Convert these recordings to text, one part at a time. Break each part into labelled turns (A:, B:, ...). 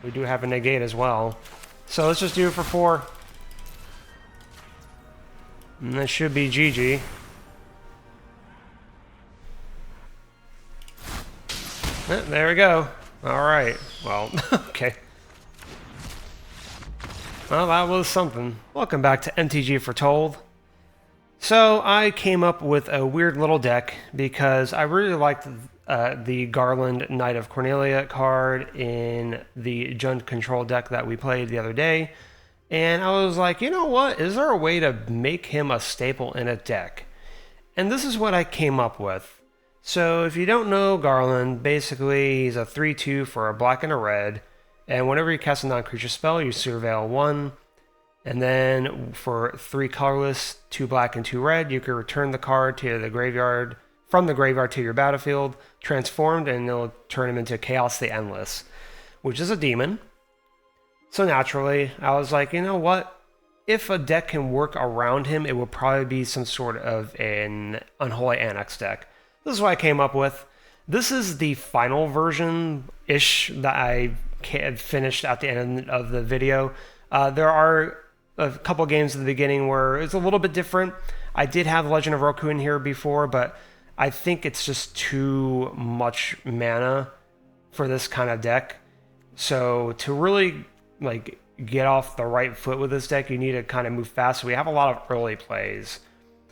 A: We do have a negate as well. So let's just do it for 4. And that should be GG. There we go. Alright. Well, okay. Well, that was something. Welcome back to MTG Foretold. So, I came up with a weird little deck because I really liked the Garland Knight of Cornelia card in the Jund Control deck that we played the other day. And I was like, you know what? Is there a way to make him a staple in a deck? And this is what I came up with. So if you don't know Garland, basically he's a 3/2 for a black and a red. And whenever you cast a non-creature spell, you surveil 1. And then for 3 colorless, 2 black and 2 red, you can return the card to the graveyard, from the graveyard to your battlefield, transformed, and it'll turn him into Chaos the Endless, which is a demon. So naturally, I was like, you know what? If a deck can work around him, it will probably be some sort of an Unholy Annex deck. This is what I came up with. This is the final version-ish that I finished at the end of the video. There are a couple games at the beginning where it's a little bit different. I did have Legend of Roku in here before, but I think it's just too much mana for this kind of deck. So to really get off the right foot with this deck, you need to kind of move fast. So we have a lot of early plays.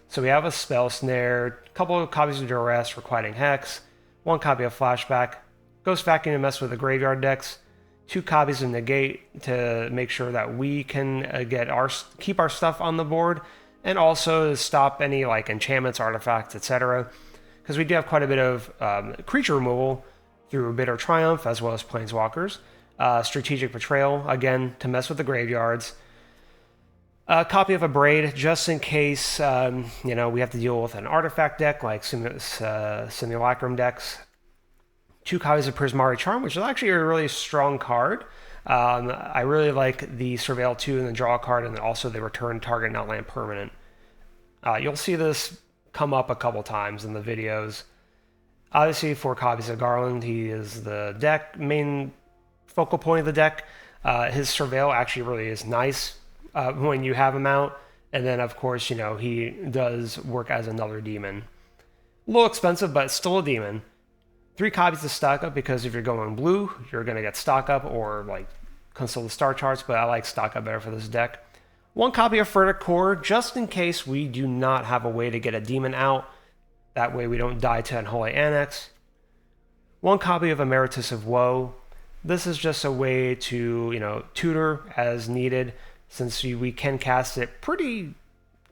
A: So we have a Spell Snare, a couple of copies of Duress, Requiting Hex, 1 copy of Flashback, Ghost Vacuum to mess with the graveyard decks, 2 copies of Negate to make sure that we can keep our stuff on the board, and also to stop any enchantments, artifacts, etc. Because we do have quite a bit of creature removal through Bitter Triumph as well as Planeswalkers. Strategic Betrayal, again, to mess with the graveyards. A copy of a Braid, just in case we have to deal with an artifact deck like Simulacrum decks. 2 copies of Prismari Charm, which is actually a really strong card. I really like the Surveil 2 and the Draw card, and then also the Return Target Not Land Permanent. You'll see this come up a couple times in the videos. Obviously, 4 copies of Garland. He is the main focal point of the deck. His Surveil actually really is nice when you have him out. And then, of course, he does work as another demon. A little expensive, but still a demon. 3 copies of Stock Up, because if you're going blue, you're going to get Stock Up or consult the star charts, but I like Stock Up better for this deck. 1 copy of Furtive Core, just in case we do not have a way to get a demon out. That way we don't die to Unholy Annex. 1 copy of Emeritus of Woe. This is just a way to, tutor as needed, since we can cast it pretty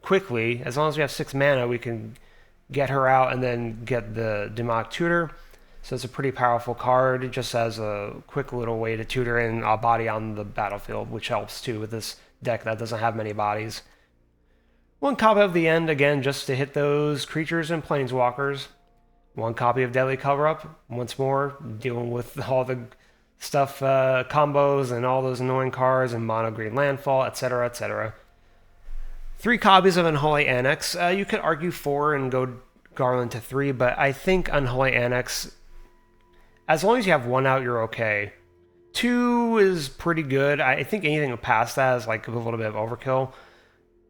A: quickly. As long as we have 6 mana, we can get her out and then get the Demonic Tutor. So it's a pretty powerful card, just as a quick little way to tutor in a body on the battlefield, which helps too with this deck that doesn't have many bodies. 1 copy of the End, again, just to hit those creatures and planeswalkers. 1 copy of Deadly Cover-Up, once more, dealing with all the stuff, combos and all those annoying cards and mono green landfall, etc., etc. 3 copies of Unholy Annex. You could argue 4 and go Garland to 3, but I think Unholy Annex, as long as you have 1 out, you're okay. 2 is pretty good. I think anything past that is a little bit of overkill.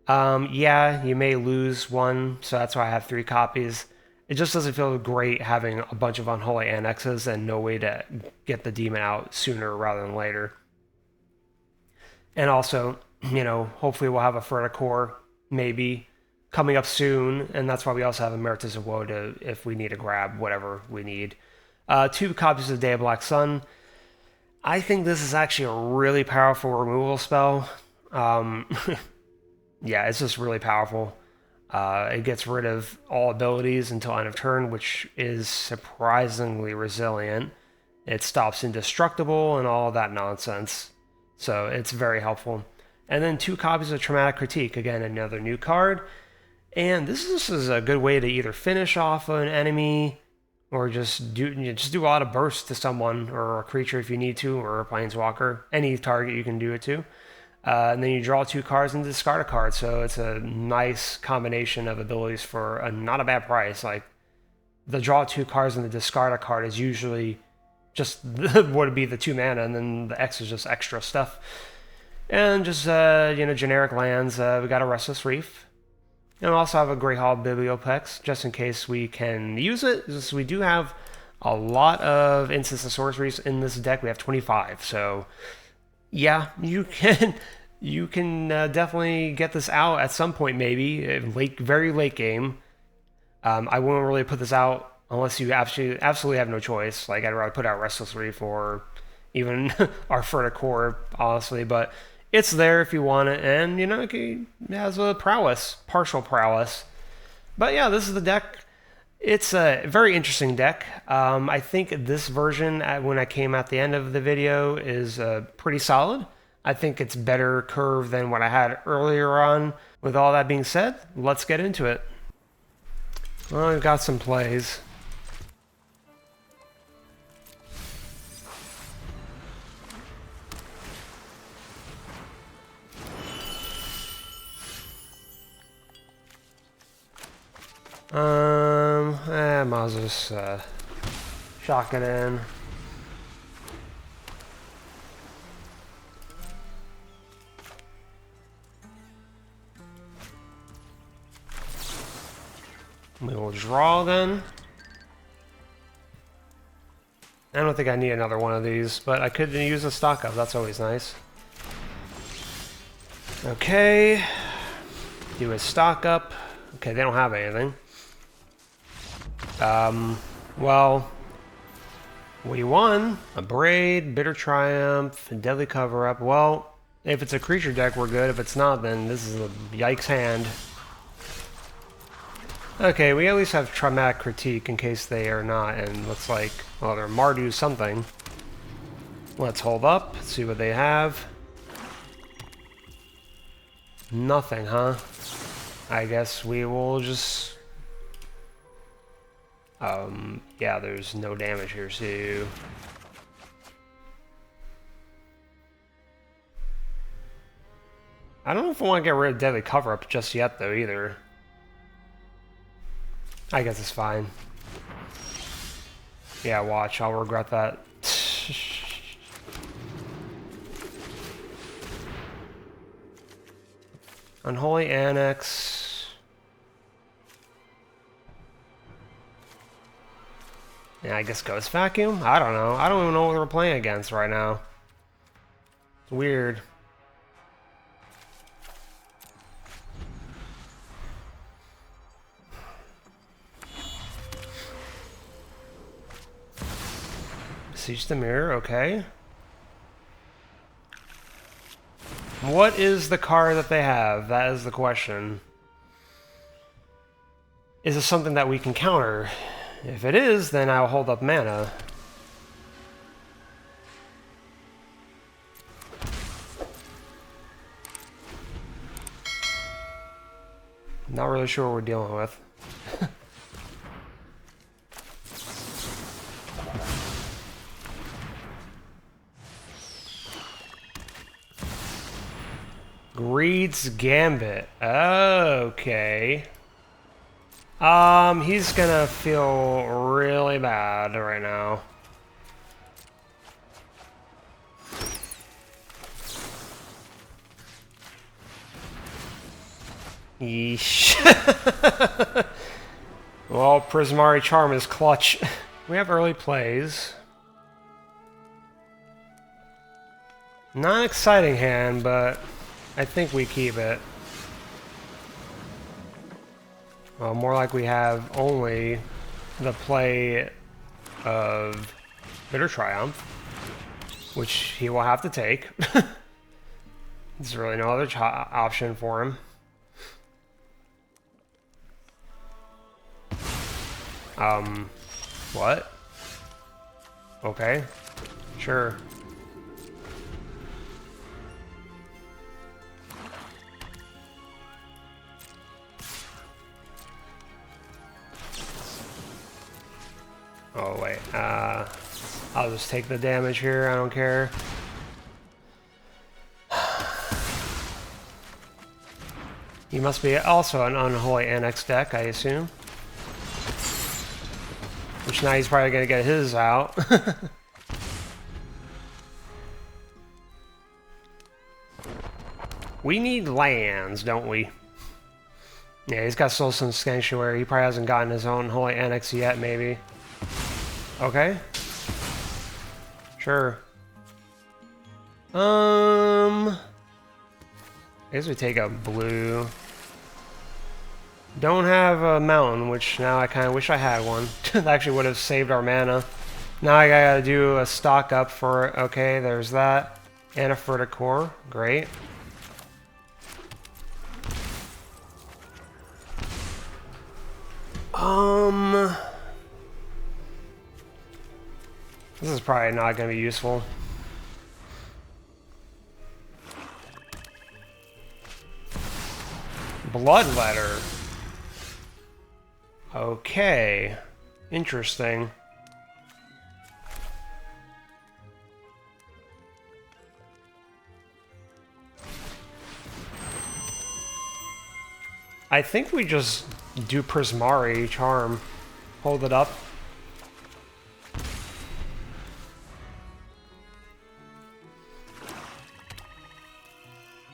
A: Yeah, you may lose 1, so that's why I have 3 copies. It just doesn't feel great having a bunch of Unholy Annexes and no way to get the demon out sooner rather than later. And also, hopefully we'll have a Furtive Core, maybe, coming up soon, and that's why we also have Emeritus of Woe if we need to grab whatever we need. 2 copies of Day of Black Sun. I think this is actually a really powerful removal spell. Yeah, it's just really powerful. It gets rid of all abilities until end of turn, which is surprisingly resilient. It stops indestructible and all that nonsense. So it's very helpful. And then 2 copies of Traumatic Critique. Again, another new card. And this is a good way to either finish off an enemy or just do a lot of bursts to someone or a creature if you need to, or a planeswalker. Any target you can do it to. And then you draw 2 cards and discard a card. So it's a nice combination of abilities for not a bad price. The draw 2 cards and the discard a card is usually just would be the 2 mana, and then the X is just extra stuff. And just, you know, generic lands. We got a Restless Reef. And we also have a Greyhawk Bibliopex, just in case we can use it. Just, we do have a lot of instants and sorceries in this deck. We have 25, so yeah, you can definitely get this out at some point, maybe very late game. I wouldn't really put this out unless you absolutely have no choice. Like, I'd rather put out Restless Reef or even our Ferta Core, honestly, but it's there if you want it, and, you know, it has a prowess, partial prowess. But yeah, this is the deck. It's a very interesting deck. I think this version, when I came at the end of the video, is pretty solid. I think it's better curve than what I had earlier on. With all that being said, let's get into it. Well, we've got some plays. Might as well just shock it in. We will draw then. I don't think I need another one of these, but I could use a stock up. That's always nice. Okay. Do a stock up. Okay, they don't have anything. Well, we won. A Braid, Bitter Triumph, Deadly Cover-Up. Well, if it's a creature deck, we're good. If it's not, then this is a yikes hand. Okay, we at least have Traumatic Critique in case they are not, and looks like, well, they're Mardu something. Let's hold up, see what they have. Nothing, huh? I guess we will just... yeah, there's no damage here, so... I don't know if I want to get rid of Deadly Cover-Up just yet, though, either. I guess it's fine. Yeah, watch, I'll regret that. Unholy Annex. Yeah, I guess Ghost Vacuum? I don't know. I don't even know what we're playing against right now. It's weird. Siege the Mirror, okay. What is the card that they have? That is the question. Is it something that we can counter? If it is, then I'll hold up mana. Not really sure what we're dealing with. Greed's Gambit. Okay. He's gonna feel really bad right now. Yeesh. Well, Prismari Charm is clutch. We have early plays. Not an exciting hand, but I think we keep it. Well, more like we have only the play of Bitter Triumph, which he will have to take. There's really no other option for him. What? Okay, sure. Oh, wait. I'll just take the damage here. I don't care. He must be also an Unholy Annex deck, I assume. Which now he's probably going to get his out. We need lands, don't we? Yeah, he's got Soul Stone Sanctuary. He probably hasn't gotten his own Holy Annex yet, maybe. Okay. Sure. I guess we take a blue. Don't have a mountain, which now I kind of wish I had one. That actually would have saved our mana. Now I gotta do a stock up for it. Okay, there's that. And a Verticore. Great. This is probably not gonna be useful. Bloodletter. Okay. Interesting. I think we just do Prismari Charm. Hold it up.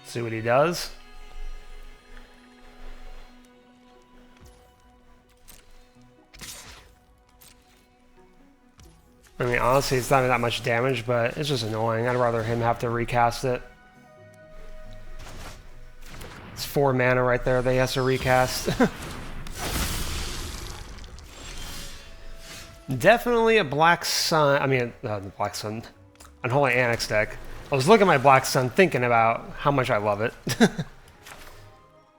A: See what he does. I mean, honestly, it's not that much damage, but it's just annoying. I'd rather him have to recast it. It's 4 mana right there that he has to recast. Definitely a Black Sun. I mean, the Black Sun. Unholy Annex deck. I was looking at my Black Sun thinking about how much I love it.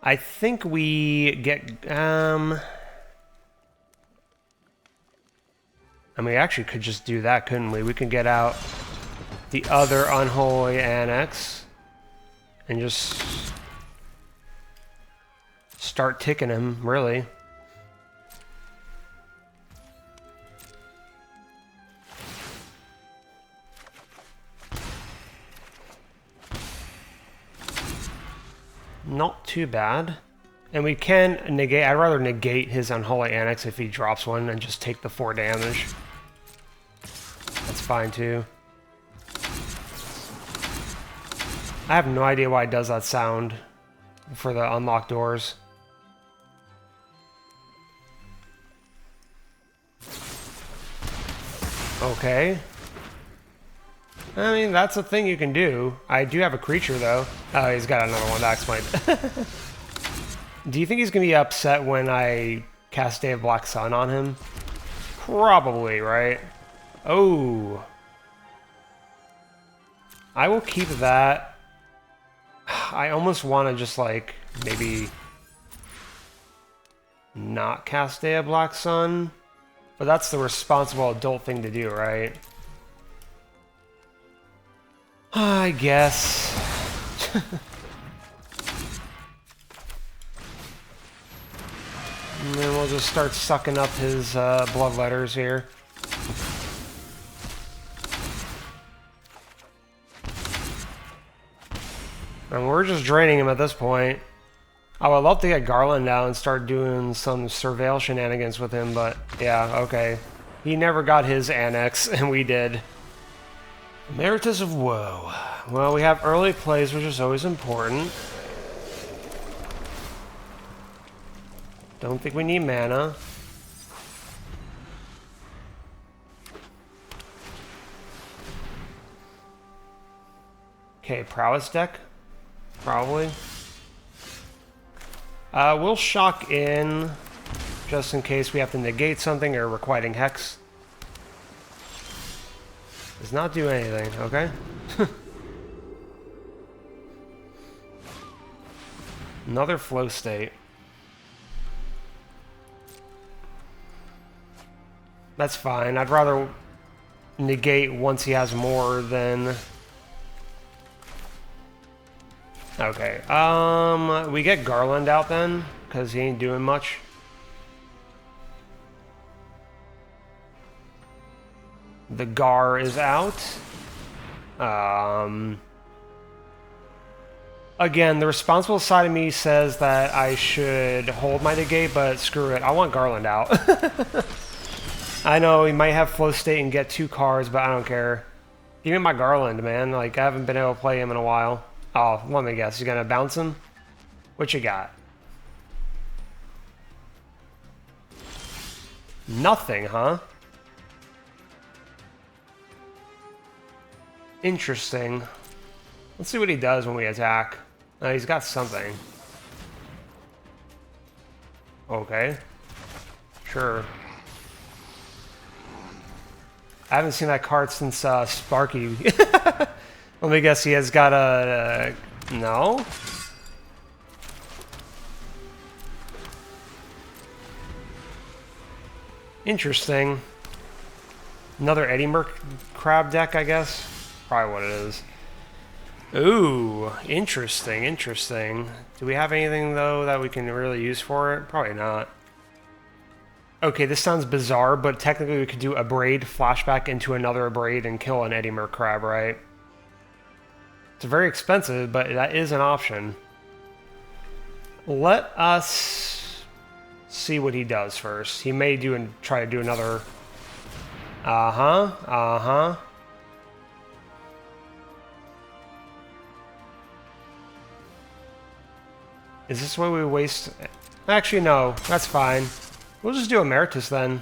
A: I think we get... I mean, we actually could just do that, couldn't we? We can get out the other Unholy Annex and just start ticking him, really. Not too bad. And we can negate... I'd rather negate his Unholy Annex if he drops one and just take the 4 damage. That's fine too. I have no idea why it does that sound for the unlocked doors. Okay. I mean, that's a thing you can do. I do have a creature, though. Oh, he's got another one. That explains. Do you think he's going to be upset when I cast Day of Black Sun on him? Probably, right? Oh. I will keep that. I almost want to just, like, maybe not cast Day of Black Sun. But that's the responsible adult thing to do, right? I guess. And then we'll just start sucking up his bloodletters here. And we're just draining him at this point. I would love to get Garland out and start doing some surveil shenanigans with him, but yeah, okay. He never got his annex, and we did. Emeritus of Woe. Well, we have early plays, which is always important. Don't think we need mana. Okay, Prowess deck. Probably. We'll shock in, just in case we have to negate something or requiting Hex. Does not do anything, okay? Another flow state. That's fine. I'd rather negate once he has more than... Okay, we get Garland out then, because he ain't doing much. The Gar is out. Again, the responsible side of me says that I should hold my negate, but screw it. I want Garland out. I know he might have flow state and get 2 cards, but I don't care. Give me my Garland, man. Like, I haven't been able to play him in a while. Oh, let me guess. He's gonna bounce him? What you got? Nothing, huh? Interesting. Let's see what he does when we attack. He's got something. Okay. Sure. I haven't seen that card since Sparky. Let me guess, he has got a... no? Interesting. Another Eddie Merc crab deck, I guess? Probably what it is. Ooh, interesting, interesting. Do we have anything, though, that we can really use for it? Probably not. Okay, this sounds bizarre, but technically we could do a Braid, flashback into another Braid, and kill an Eddie Merc crab, right? It's very expensive, but that is an option. Let us see what he does first. He may do and try to do another... Uh-huh. Is this why we waste... Actually, no. That's fine. We'll just do Emeritus then.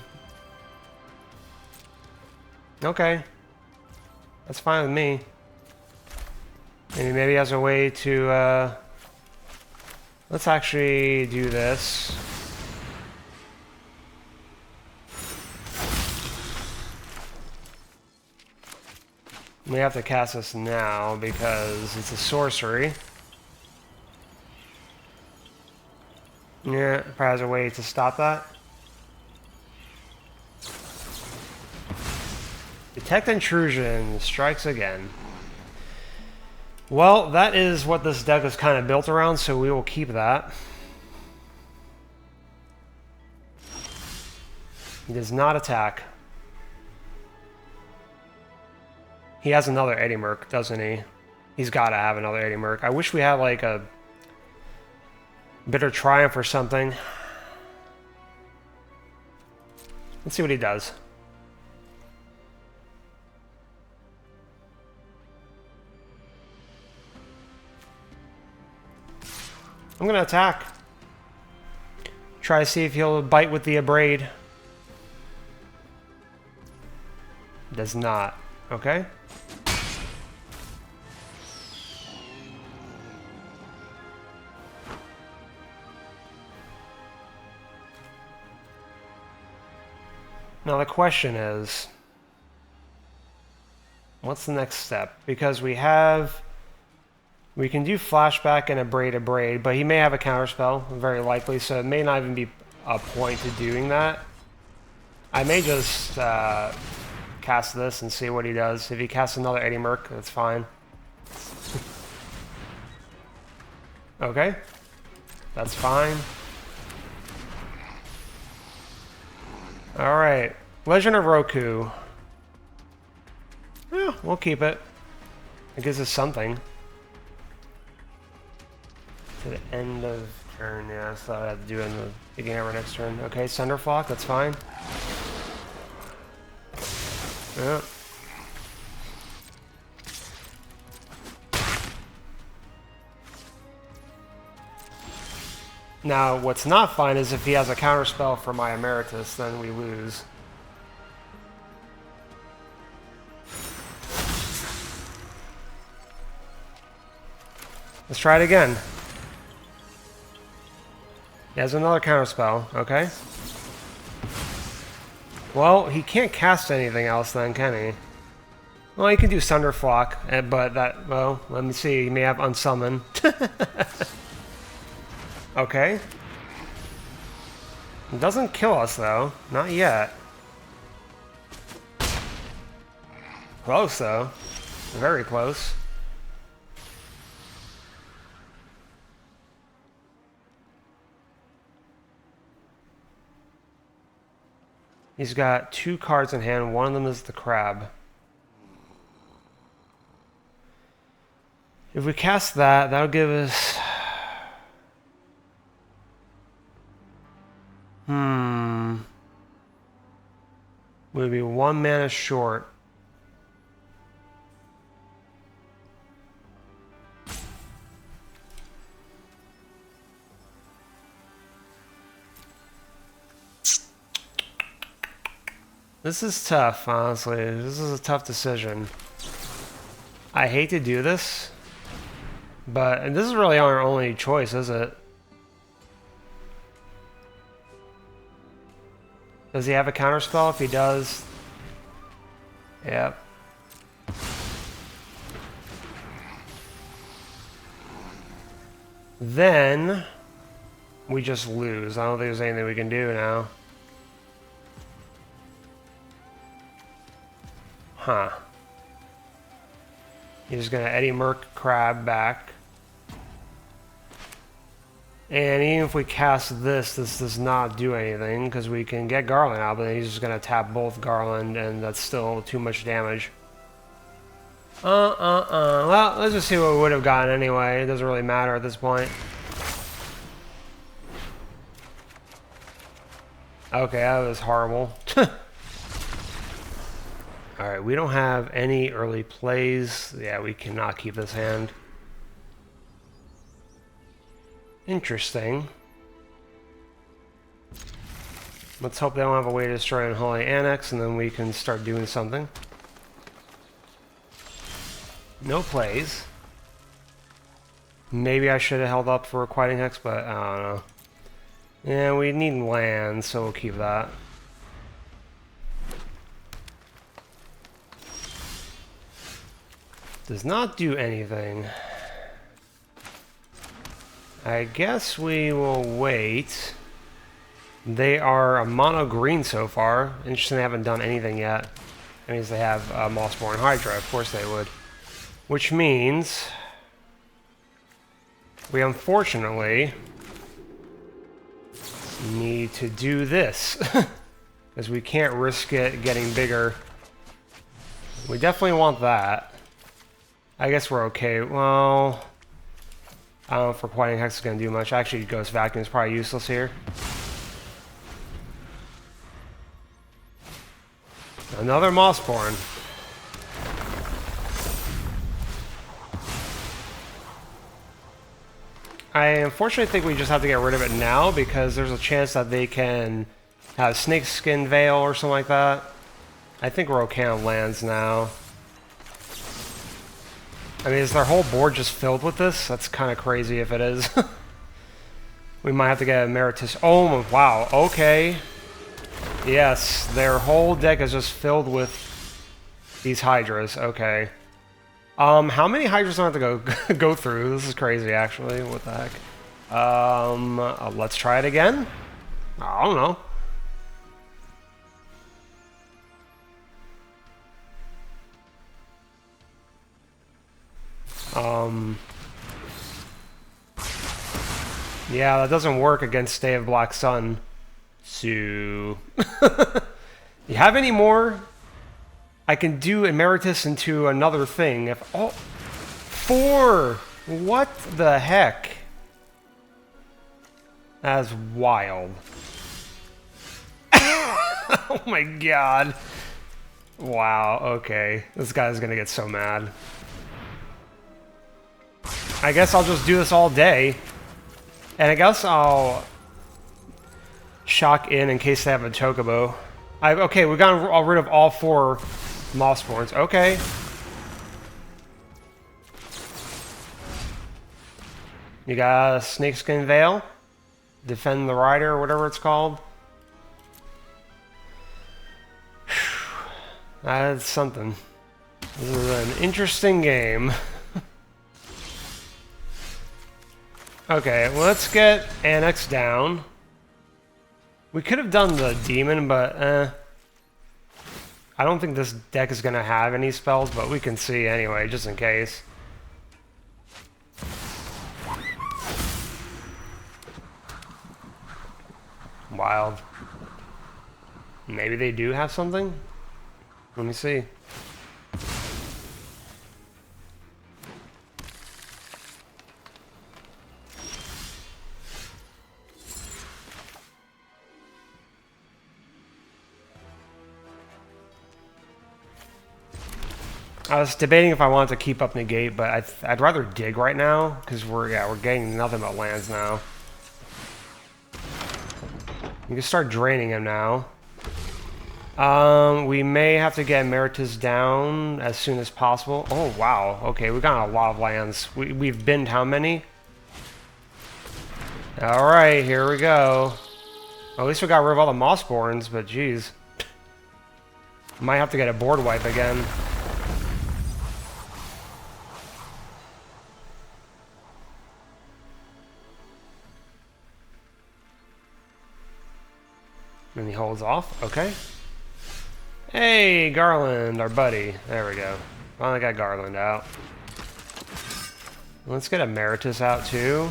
A: Okay. That's fine with me. Maybe he has a way to... Let's actually do this. We have to cast this now because it's a sorcery. Yeah, probably has a way to stop that. Detect intrusion, strikes again. Well, that is what this deck is kind of built around, so we will keep that. He does not attack. He has another Eddie Merc, doesn't he? He's got to have another Eddie Merc. I wish we had like a Bitter Triumph or something. Let's see what he does. I'm going to attack. Try to see if he'll bite with the Abrade. Does not. Okay. Now the question is, what's the next step? Because we can do flashback and Abrade, but he may have a counterspell, very likely, so it may not even be a point to doing that. I may just cast this and see what he does. If he casts another Eddie Merc, that's fine. Okay, that's fine. Alright, Legend of Roku. Yeah, we'll keep it. It gives us something. To the end of turn, yeah, I thought I had to do it in the beginning of our next turn. Okay, Cinderflock, that's fine. Yeah. Now, what's not fine is if he has a counterspell for my Emeritus, then we lose. Let's try it again. He has another counterspell, okay. Well, he can't cast anything else then, can he? Well, he can do Sunderflock, but that, well, let me see, he may have Unsummon. Okay. It doesn't kill us, though. Not yet. Close, though. Very close. He's got 2 cards in hand. One of them is the crab. If we cast that, that'll give us... We'll be 1 mana short. This is tough, honestly. This is a tough decision. I hate to do this, but this is really our only choice, is it? Does he have a counterspell? If he does... Yep. Then... we just lose. I don't think there's anything we can do now. Huh. He's just gonna Eddie Merc Crab back. And even if we cast this, this does not do anything, because we can get Garland out, but he's just gonna tap both Garland, and that's still too much damage. Well, let's just see what we would have gotten anyway. It doesn't really matter at this point. Okay, that was horrible. Alright, we don't have any early plays. Yeah, we cannot keep this hand. Interesting. Let's hope they don't have a way to destroy Unholy Annex, and then we can start doing something. No plays. Maybe I should have held up for Requiting Hex, but I don't know. Yeah, we need land, so we'll keep that. Does not do anything. I guess we will wait. They are a mono green so far. Interesting, they haven't done anything yet. That means they have Mossborn Hydra. Of course they would. Which means we unfortunately need to do this. Because we can't risk it getting bigger. We definitely want that. I guess we're okay. Well, I don't know if Requiting Hex is going to do much. Actually, Ghost Vacuum is probably useless here. Another Mossborn. I unfortunately think we just have to get rid of it now, because there's a chance that they can have Snakeskin Veil or something like that. I think we're okay on lands now. I mean, is their whole board just filled with this? That's kind of crazy if it is. We might have to get a Emeritus. Oh, wow. Okay. Yes, their whole deck is just filled with these Hydras. Okay. How many Hydras do I have to go through? This is crazy, actually. What the heck? Let's try it again? I don't know. Yeah, that doesn't work against Stay of Black Sun. So... You have any more? I can do Emeritus into another thing. If 4! What the heck? That's wild. Oh my god. Wow, okay. This guy's gonna get so mad. I guess I'll just do this all day. And I guess I'll shock in case they have a Chocobo. Okay, we got rid of all 4 Mossborns. Okay. You got a Snakeskin Veil? Defend the Rider, or whatever it's called. That's something. This is an interesting game. Okay, let's get Annex down. We could have done the Demon, but I don't think this deck is going to have any spells, but we can see anyway, just in case. Wild. Maybe they do have something? Let me see. I was debating if I wanted to keep up Negate, but I'd rather dig right now, because we're getting nothing but lands now. You can start draining him now. We may have to get Emeritus down as soon as possible. Oh, wow. Okay, we got a lot of lands. We've binned how many? Alright, here we go. At least we got rid of all the Mossborns, but geez. Might have to get a board wipe again. And he holds off. Okay. Hey, Garland, our buddy. There we go. Finally got Garland out. Let's get Emeritus out too.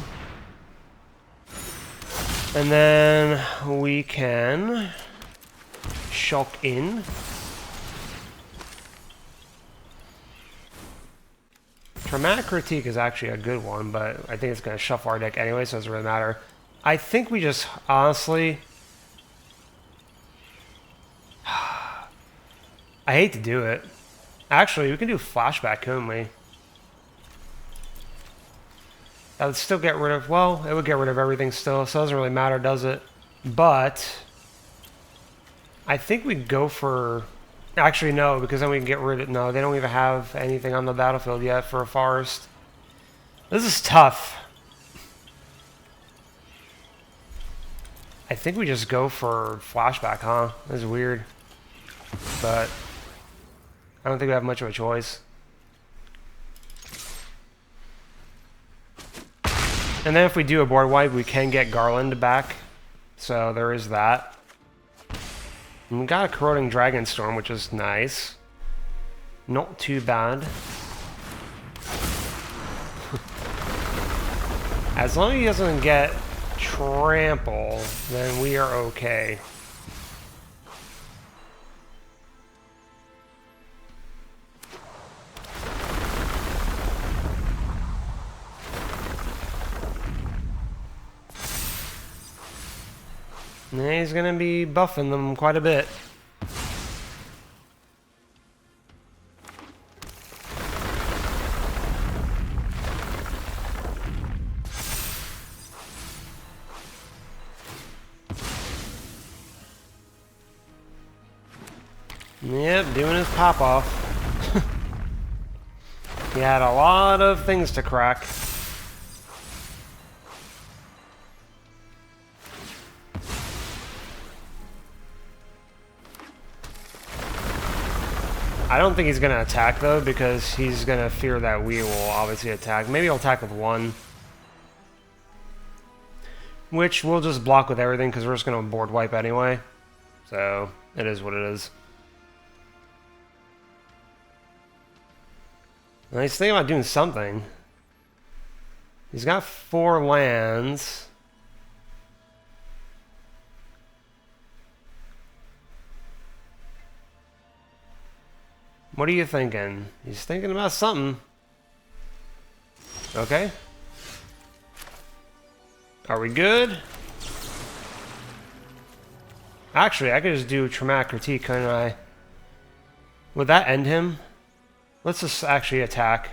A: And then we can shulk in. Traumatic Critique is actually a good one, but I think it's going to shuffle our deck anyway, so it doesn't really matter. I think we just, honestly... I hate to do it. Actually, we can do Flashback, couldn't we? That would still get rid of... Well, it would get rid of everything still, so it doesn't really matter, does it? But... I think we'd go for... Actually, no, because then we can get rid of... No, they don't even have anything on the battlefield yet for a forest. This is tough. I think we just go for Flashback, huh? This is weird. But... I don't think we have much of a choice. And then if we do a board wipe, we can get Garland back. So there is that. And we got a Corroding Dragonstorm, which is nice. Not too bad. As long as he doesn't get Trample, then we are okay. And he's going to be buffing them quite a bit. Yep, doing his pop-off. He had a lot of things to crack. I don't think he's going to attack, though, because he's going to fear that we will obviously attack. Maybe he'll attack with one. Which we'll just block with everything, because we're just going to board wipe anyway. So, it is what it is. And he's thinking about doing something. He's got 4 lands. What are you thinking? He's thinking about something. Okay. Are we good? Actually, I could just do Traumatic Critique, couldn't I? Would that end him? Let's just actually attack.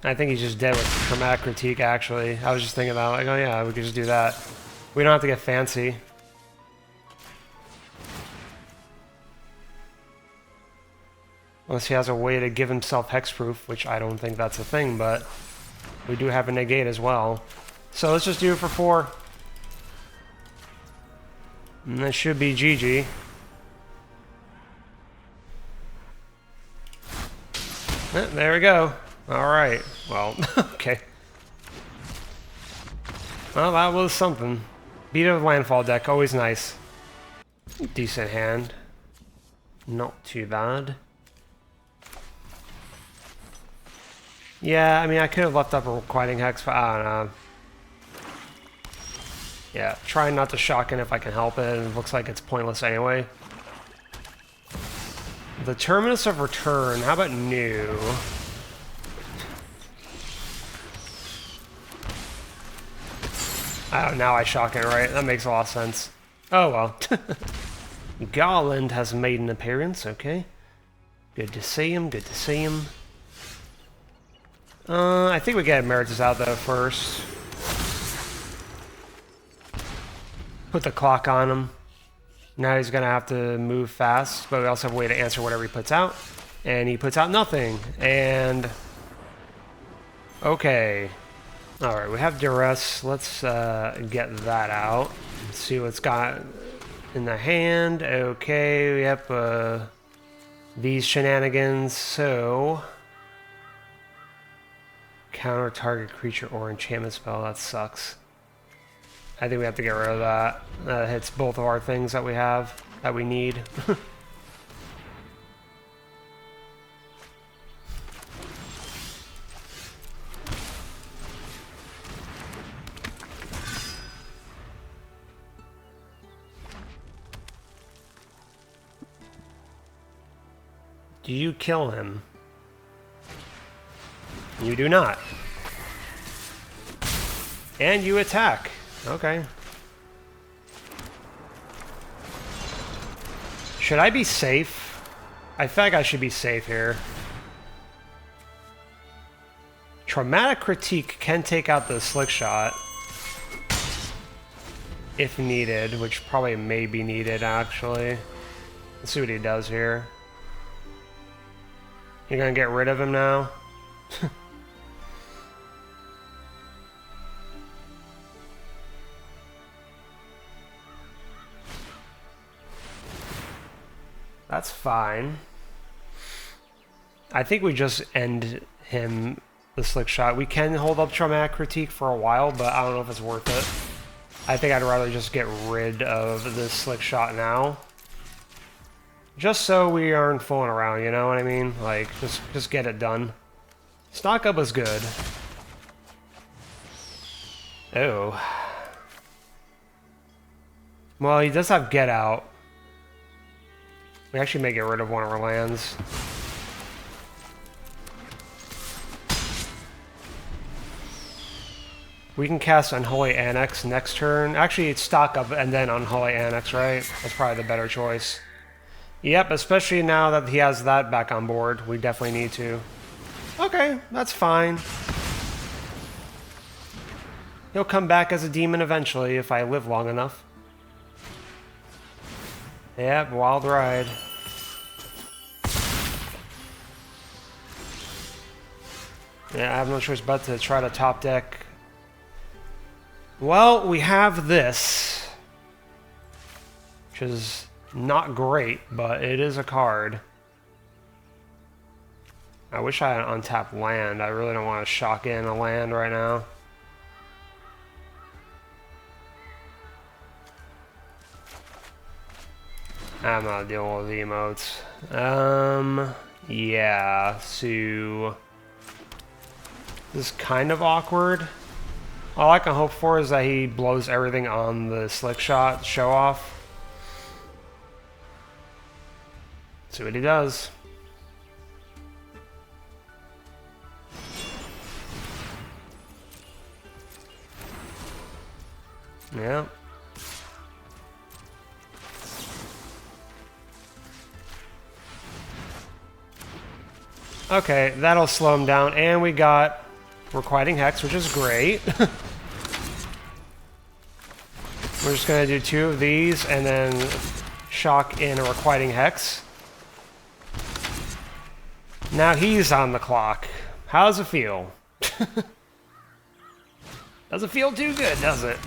A: I think he's just dead with Traumatic Critique, actually. I was just thinking about, like, oh yeah, we could just do that. We don't have to get fancy. Unless he has a way to give himself hexproof, which I don't think that's a thing, but we do have a negate as well. So let's just do it for 4. And that should be GG. There we go. Alright. Well, okay. Well, that was something. Beat a Landfall deck, always nice. Decent hand. Not too bad. Yeah, I mean, I could have left up a Requiting Hex, but I don't know. Yeah, trying not to shock in if I can help it. It looks like it's pointless anyway. The Terminus of Return, how about new? Oh, now I shock it, right? That makes a lot of sense. Oh, well. Garland has made an appearance, okay. Good to see him, good to see him. I think we get Emeritus out though first. put the clock on him. Now he's going to have to move fast, but we also have a way to answer whatever he puts out. And he puts out nothing. And... okay. Alright, we have duress. Let's get that out. See what's got in the hand. Okay, yep. These shenanigans. So... counter target creature or enchantment spell. That sucks. I think we have to get rid of that. That hits both of our things that we have, that we need. Do you kill him? You do not. And you attack. Okay. Should I be safe? I feel like I should be safe here. Traumatic Critique can take out the Slick Shot. If needed, which probably may be needed, actually. Let's see what he does here. You're gonna get rid of him now? That's fine. I think we just end him, the Slick Shot. We can hold up Traumatic Critique for a while, but I don't know if it's worth it. I think I'd rather just get rid of this Slick Shot now. Just so we aren't fooling around, you know what I mean? Like, just get it done. Stock up is good. Oh. Well, he does have Get Out. We actually may get rid of one of our lands. We can cast Unholy Annex next turn. Actually, it's stock up and then Unholy Annex, right? That's probably the better choice. Yep, especially now that he has that back on board. We definitely need to. Okay, that's fine. He'll come back as a demon eventually if I live long enough. Yep, wild ride. Yeah, I have no choice but to try to top deck. Well, we have this, which is not great, but it is a card. I wish I had an untapped land. I really don't want to shock in a land right now. I'm not dealing with the emotes. Yeah, so... this is kind of awkward. All I can hope for is that he blows everything on the Slick Shot show off. See what he does. Yeah. Okay, that'll slow him down, and we got Requiting Hex, which is great. We're just gonna do 2 of these, and then shock in a Requiting Hex. Now he's on the clock. How does it feel? Doesn't feel too good, does it?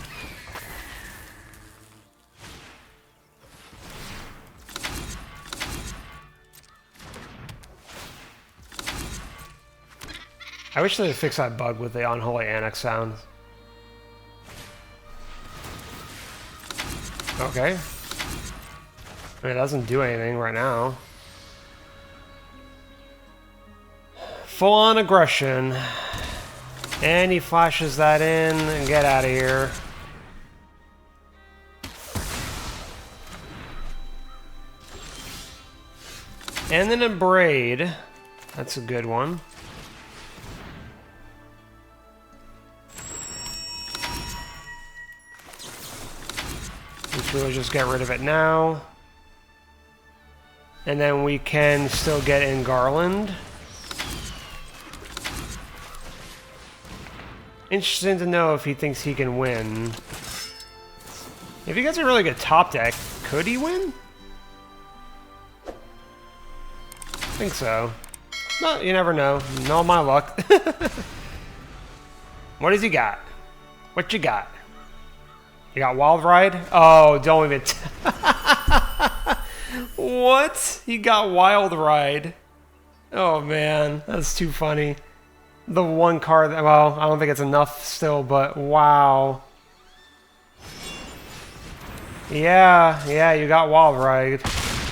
A: I wish they'd fix that bug with the Unholy Annex sound. Okay. I mean, it doesn't do anything right now. Full-on aggression. And he flashes that in and get out of here. And then a Braid. That's a good one. We'll just get rid of it now. And then we can still get in Garland. Interesting to know if he thinks he can win. If he gets a really good top deck, could he win? I think so. No, you never know. Know my luck. What does he got? What you got? You got Wild Ride? Oh, don't even... What? He got Wild Ride. Oh, man. That's too funny. The one card... Well, I don't think it's enough still, but wow. Yeah, you got Wild Ride.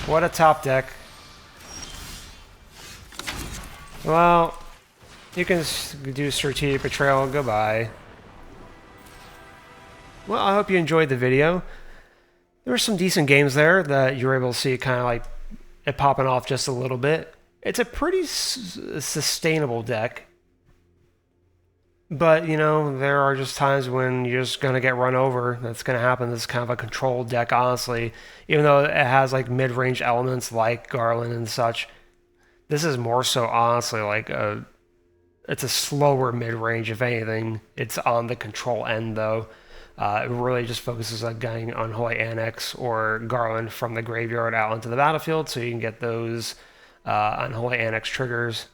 A: What a top deck. Well, you can do Strategic Betrayal. Goodbye. Well, I hope you enjoyed the video. There were some decent games there that you were able to see kind of like it popping off just a little bit. It's a pretty sustainable deck. But, you know, there are just times when you're just going to get run over. That's going to happen. This is kind of a controlled deck, honestly. Even though it has like mid-range elements like Garland and such. This is more so, honestly, like it's a slower mid-range, if anything. It's on the control end, though. It really just focuses on getting Unholy Annex or Garland from the graveyard out into the battlefield, so you can get those Unholy Annex triggers.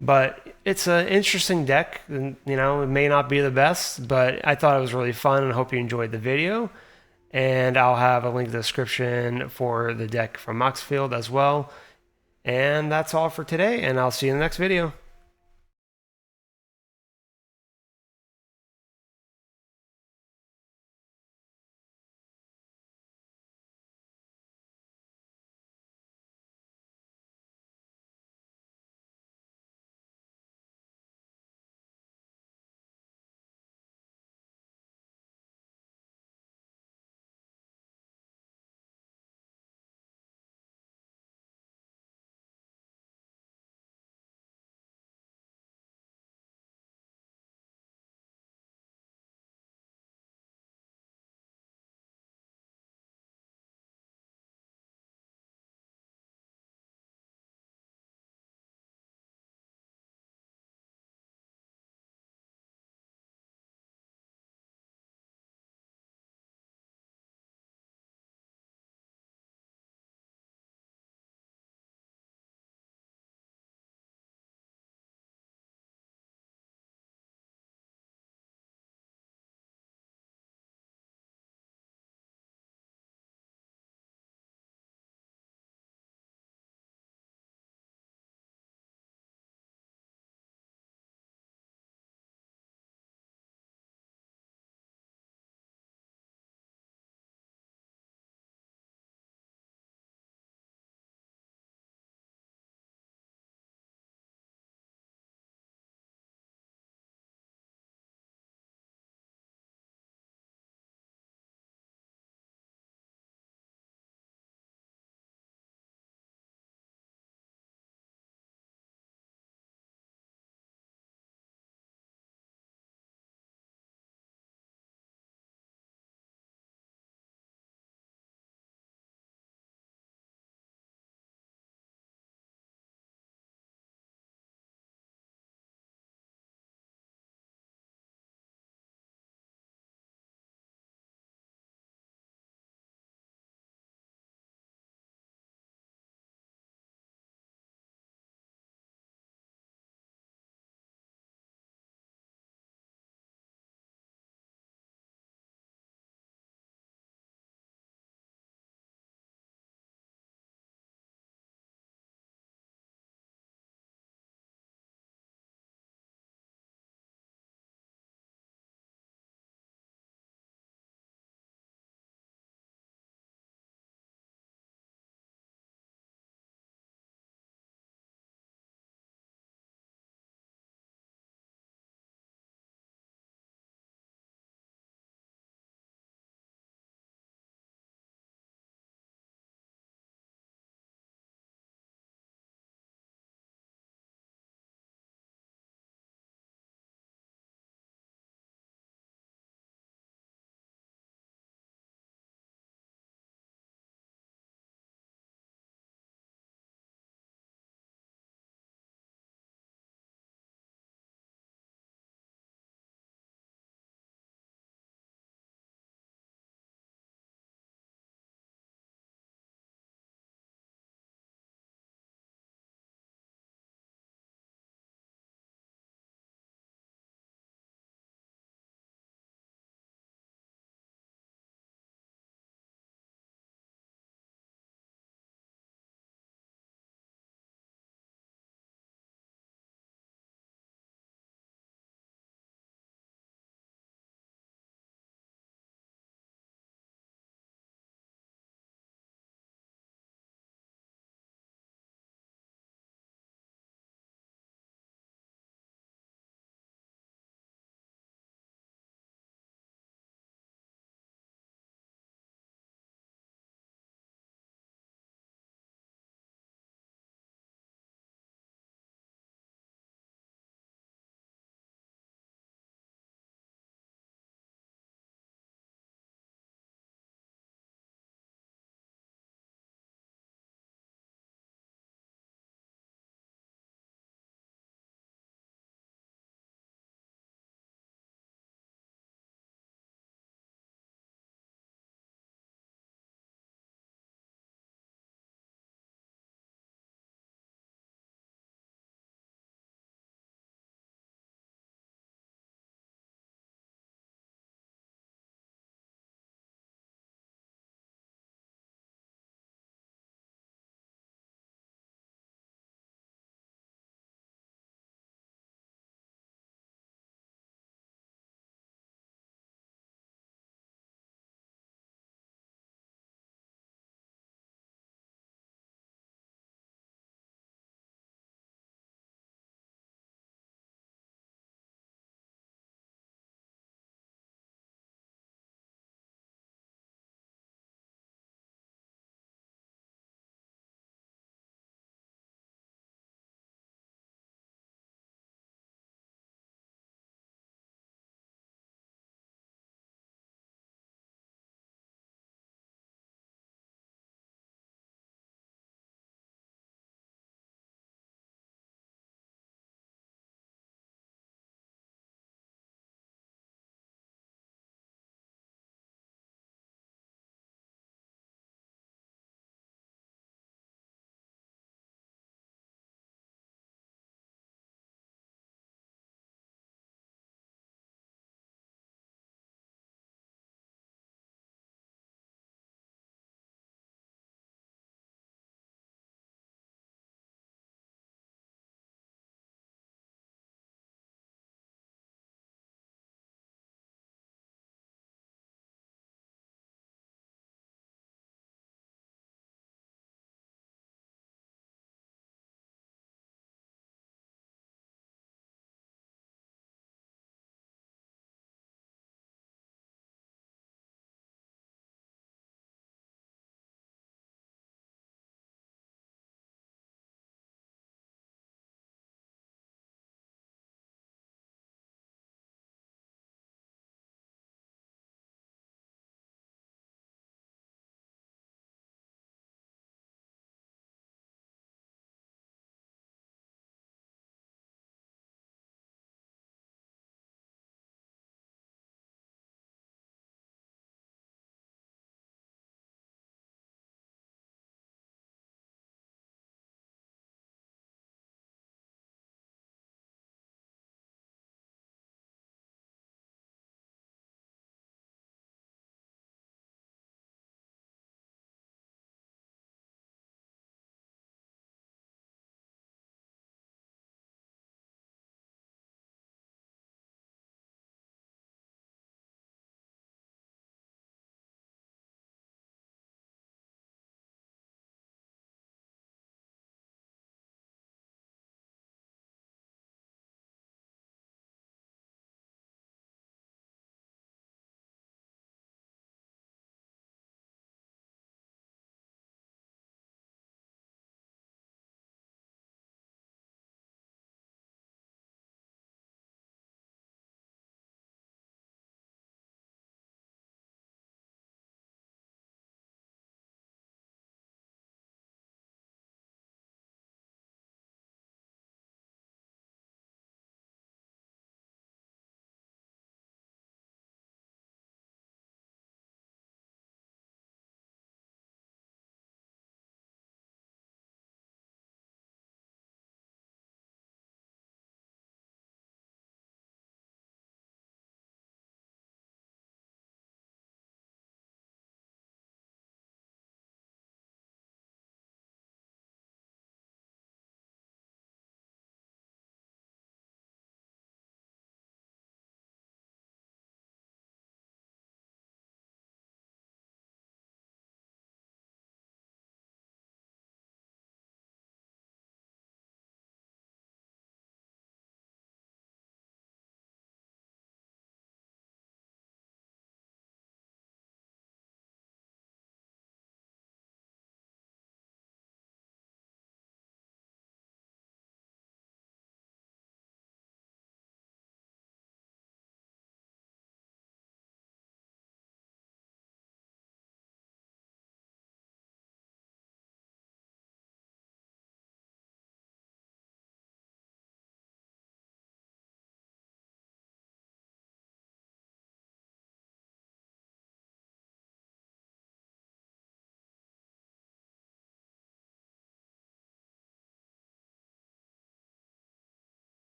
A: But it's an interesting deck. And, you know, it may not be the best, but I thought it was really fun, and hope you enjoyed the video. And I'll have a link in the description for the deck from Moxfield as well. And that's all for today, and I'll see you in the next video.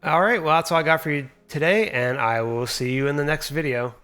A: Alright, well that's all I got for you today, and I will see you in the next video.